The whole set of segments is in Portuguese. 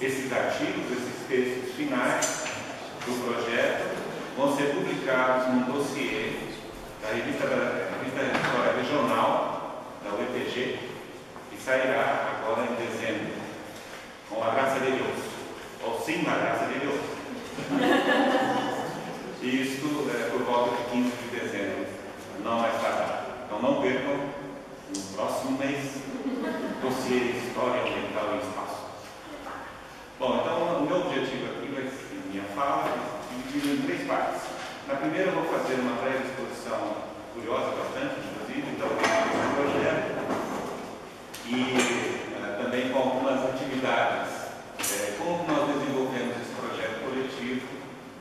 Esses artigos, esses textos finais do projeto vão ser publicados num dossiê da revista História Regional, da UEPG, que sairá agora em dezembro, com a graça de Deus, ou sem a graça de Deus. Isto por volta de 15 de dezembro, não mais tardar. Então não percam, no próximo mês, dossiê História Ambiental e Espaço. Bom, então o meu objetivo aqui vai ser, minha fala, dividido em 3 partes. Na primeira eu vou fazer uma breve exposição curiosa, bastante, inclusive, do projeto, e também com algumas atividades. Como nós desenvolvemos esse projeto coletivo,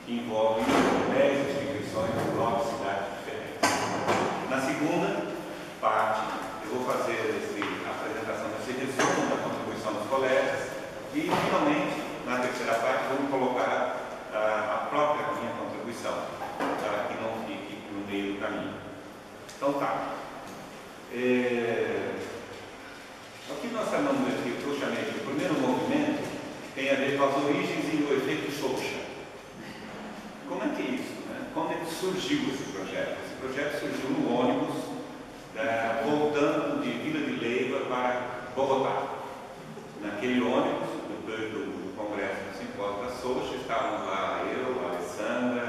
que envolve 10 instituições de 9 cidades diferentes. Na segunda parte, eu vou fazer a apresentação desse resumo da contribuição dos colegas e, finalmente, na terceira parte, vamos colocar a própria minha contribuição, para que não fique no meio do caminho. Então tá. O que nós chamamos aqui, que eu chamei de primeiro movimento, tem a ver com as origens e o efeito Sousa. Como é que é isso, né? Como é que surgiu esse projeto? Esse projeto surgiu no ônibus, voltando de Vila de Leyva para Bogotá. Naquele ônibus, do Congresso do Simpósio da Sousa, estavam lá eu, a Alessandra,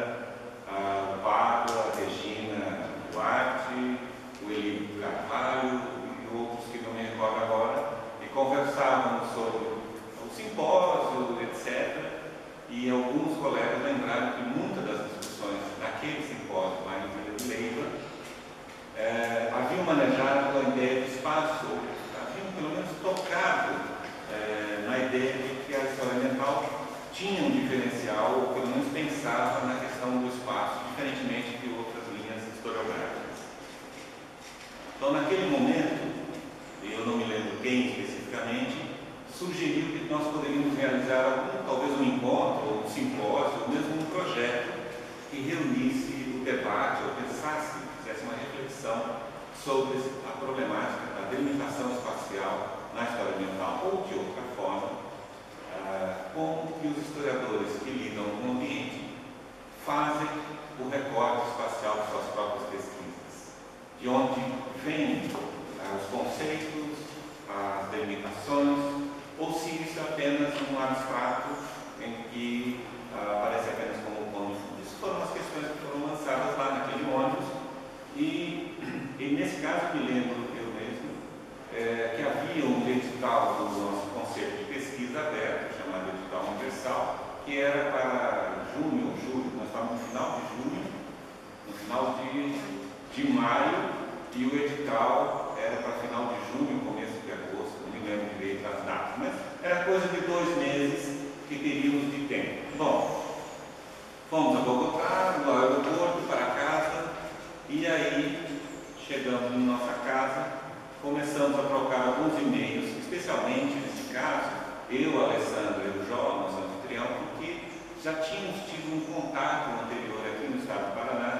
o Pablo, a Regina Duarte, o Elídio Carvalho e outros que não me recordo agora, e conversávamos sobre o simpósio, etc. E alguns colegas lembraram que muitas das discussões naquele simpósio lá em Vila de Leyva haviam manejado a ideia de espaço, haviam pelo menos tocado na ideia de que a história ambiental tinha um diferencial, ou pelo menos pensava na questão do espaço, diferentemente de outras linhas historiográficas. Então, naquele momento, eu não me lembro quem especificamente, sugeriu que nós poderíamos realizar talvez um encontro, ou um simpósio, ou mesmo um projeto que reunisse o debate, ou pensasse, fizesse uma reflexão sobre a problemática da delimitação espacial na história ambiental, ou de outra forma, como que os historiadores que lidam com o ambiente fazem o recorte espacial de suas próprias pesquisas, de onde vêm os conceitos, as delimitações, ou se isso é apenas um abstrato em que aparece apenas como pano de fundo. Isso foram as questões que foram lançadas lá naquele ônibus, e nesse caso me lembro eu mesmo que havia um edital do nosso conceito de pesquisa aberto, chamado edital universal, que era para junho ou julho, nós estávamos no final de junho, no final de maio, e o edital era para final de junho, começo de agosto, não me lembro direito as datas, mas era coisa de 2 meses que teríamos de tempo. Bom, fomos a Bogotá, no aeroporto, para casa, e aí chegamos em nossa casa, começamos a trocar alguns e-mails, especialmente nesse caso, eu, a Alessandra e o Jó, nosso anfitrião, porque já tínhamos tido um contato anterior aqui no estado do Paraná,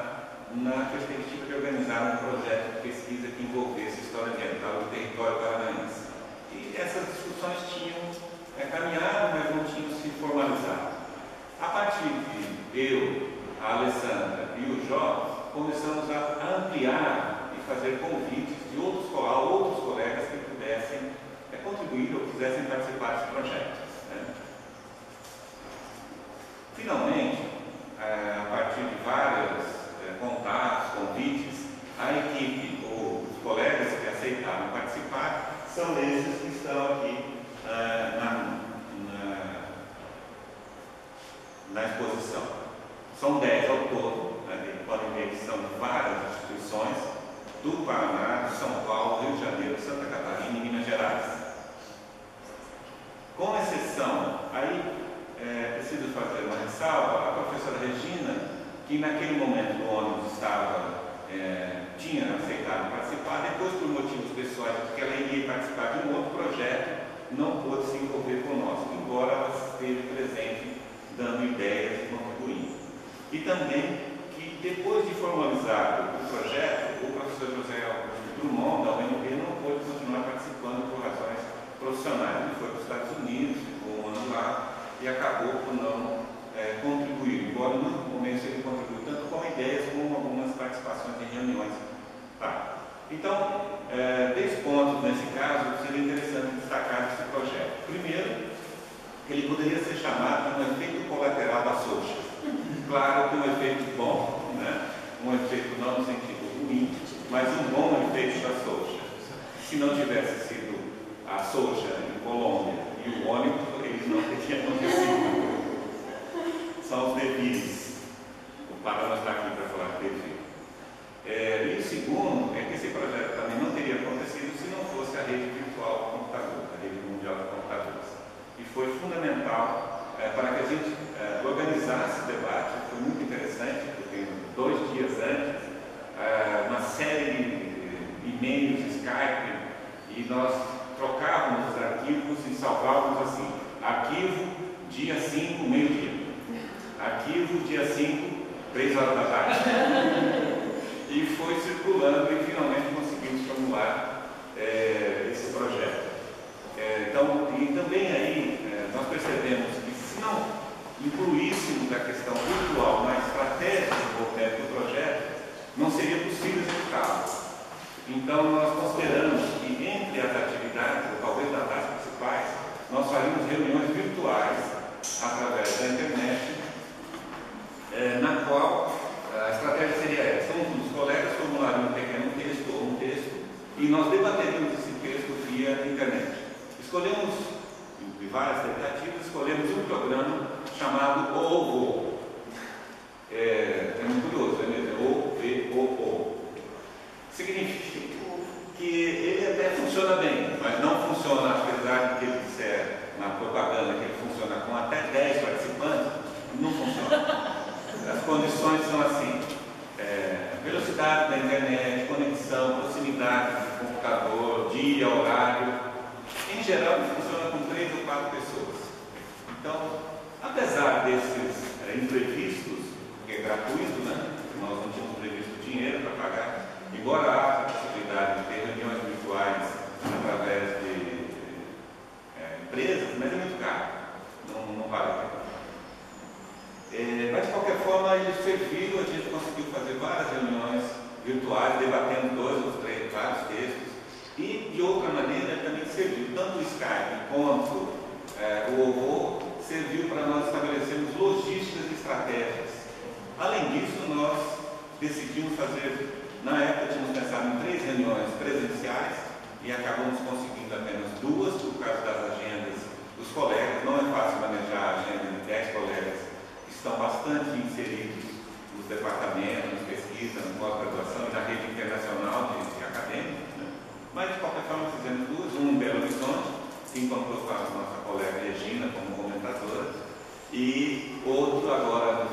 na perspectiva de organizar um projeto de pesquisa que envolvesse a história ambiental do território paranaense. E essas discussões tinham caminhado, mas não tinham se formalizado. A partir de eu, a Alessandra e o Jó, começamos a ampliar e fazer convites de outros colegas que pudessem contribuir ou quisessem participar desse projeto. Né? Finalmente, a partir de vários contatos, convites, a equipe ou os colegas que aceitaram participar são esses que estão aqui na exposição. São 10 ao todo, né? Podem ver que são várias instituições do Paraná, de São Paulo, Rio de Janeiro, Santa Catarina e Minas Gerais. Com exceção, aí preciso fazer uma ressalva, a professora Regina, que naquele momento do ônibus tinha aceitado participar, depois por motivos pessoais, porque ela iria participar de um outro projeto, não pôde se envolver conosco, embora ela esteve presente dando ideias e contribuindo. E também que depois de formalizado o projeto, o professor José Augusto Drummond, da UNB, não pôde continuar participando por razões profissionais. Ele foi para os Estados Unidos, ficou um ano lá, e acabou por não contribuir, embora no momento ele contribuiu tanto com ideias como algumas participações em reuniões. Tá. Então, 10 pontos nesse caso seria interessante destacar esse projeto. Primeiro, ele poderia ser chamado de um efeito colateral da Social. Claro que um efeito bom, né? Um efeito não no sentido ruim, mas um bom efeito da Social. Se não tivesse sido a Social em Colômbia e o ônibus, eles não teriam acontecido. São os devidos. O Papa não está aqui para falar de devido. E o segundo é que esse projeto também não teria acontecido se não fosse a rede virtual de computadores, a rede mundial de computadores. E foi fundamental para que a gente organizasse o debate. Foi muito interessante, porque 2 dias antes, uma série de e-mails, Skype, e nós trocávamos os arquivos e salvávamos assim: arquivo dia 5, meio-dia, arquivo dia 5, 3 horas da tarde. E foi circulando e finalmente conseguimos formular esse projeto. Então, e também aí nós percebemos que se não incluíssemos a questão virtual na estratégia de desenvolvimento do projeto, não seria possível executá-lo. Então, nós consideramos que entre as atividades, ou talvez das principais, nós faríamos reuniões virtuais através da internet, na qual a estratégia seria essa: os colegas formulariam um pequeno texto ou um texto e nós debateríamos esse texto via internet. Escolhemos, de várias tentativas, escolhemos um programa chamado OVO. É muito curioso, é mesmo? OVO. Significa que ele até funciona bem, mas não funciona, apesar de que ele disser na propaganda que ele funciona com até 10 participantes, não funciona. As condições são assim: velocidade da internet, conexão, proximidade do computador, dia, horário. Em geral, ele funciona com 3 ou 4 pessoas. Então, apesar desses imprevistos, que é gratuito, né? Nós não tínhamos previsto dinheiro para pagar, embora haja a possibilidade de ter reuniões virtuais através de empresas, mas é muito caro, não vale a pena. Mas de qualquer forma, ele serviu, a gente conseguiu fazer várias reuniões virtuais, debatendo 2 ou 3, vários textos, e de outra maneira também serviu, tanto o Skype quanto o OVO, serviu para nós estabelecermos logísticas e estratégias. Além disso, nós decidimos fazer, na época tínhamos pensado em 3 reuniões presenciais e acabamos conseguindo apenas 2 por causa das agendas dos colegas. Não é fácil manejar a agenda de 10 colegas que estão bastante inseridos nos departamentos, pesquisa, na pós-graduação e na rede internacional de acadêmicos, né? Mas de qualquer forma fizemos 2, um em Belo Horizonte, que encontrou com a nossa colega Regina como comentadora, e outro agora no